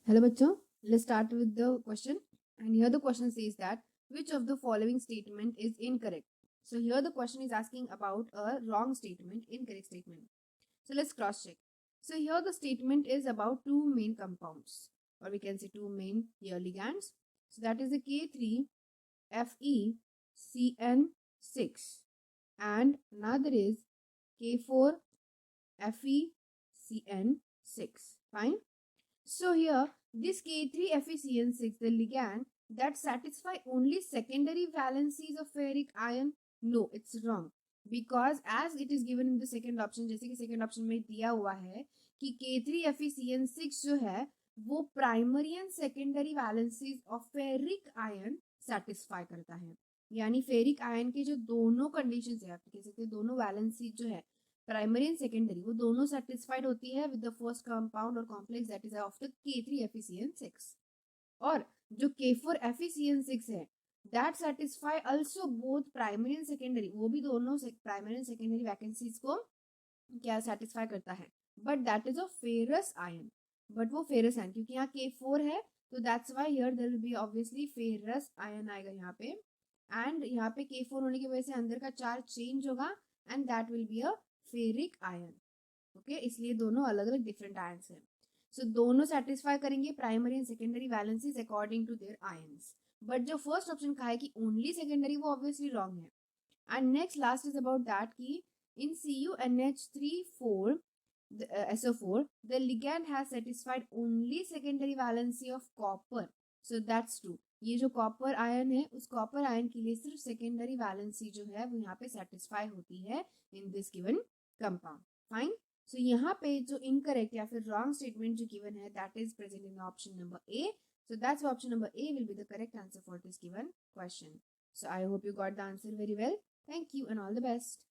Hello, bachcho. Let's start with the question. And here the question says that which of the following statement is incorrect? So here the question is asking about a wrong statement, incorrect statement. So let's cross check. So here the statement is about two main compounds, or we can say two main here ligands. So that is the K3FeCN6 and another is K4FeCN6. Fine. So here, this K3FeCN6, the ligand that satisfy only secondary valencies of ferric ion, no, it's wrong. Because as it is given in the second option, जैसे कि second option में दिया हुआ है कि K3FeCN6 जो है वो primary and secondary valencies of ferric ion satisfy करता है। यानी फेरिक आयन के जो दोनों कंडीशंस है, आप कह सकते हैं दोनों वैलेंसी जो है प्राइमरी एंड सेकेंडरी, वो दोनों सेटिस्फाइड होती है विद द फर्स्ट कंपाउंड और complex that is of the K3FeCN6। और जो K4FeCN6 है that satisfy also both primary and secondary, वो भी दोनों प्राइमरी एंड सेकेंडरी वैकेंसीज को क्या सेटिस्फाई करता है, but that is a ferrous ion. But वो फेरस आयन क्योंकि यहाँ K4 है तो that's why here there will be obviously ferrous ion आएगा यहाँ पे। एंड यहाँ पे K4 होने की वजह से अंदर का चार्ज चेंज होगा and that will be a ferric ion. Okay, इसलिए दोनों अलग अलग डिफरेंट आयंस हैं। सो दोनों सेटिस्फाई करेंगे primary and secondary valencies according to their ions. But जो फर्स्ट ऑप्शन का है कि ओनली सेकेंडरी, वो ऑब्वियसली रॉन्ग है। And next last is about that कि in CuNH3 4 SO4 the ligand has satisfied only secondary valency of copper, so that's true। ये जो copper ion है उस कॉपर आयन के लिए सिर्फ सेकेंडरी वैलेंसी जो है वो यहाँ पे सेटिस्फाई होती है in this given compound. Fine. So यहाँ पे जो इनकरेक्ट या फिर रॉन्ग स्टेटमेंट जो गिवन है that is present in option number A. So that's why option number A will be the correct answer for this given question. So I hope you got the answer very well. Thank you and all the best.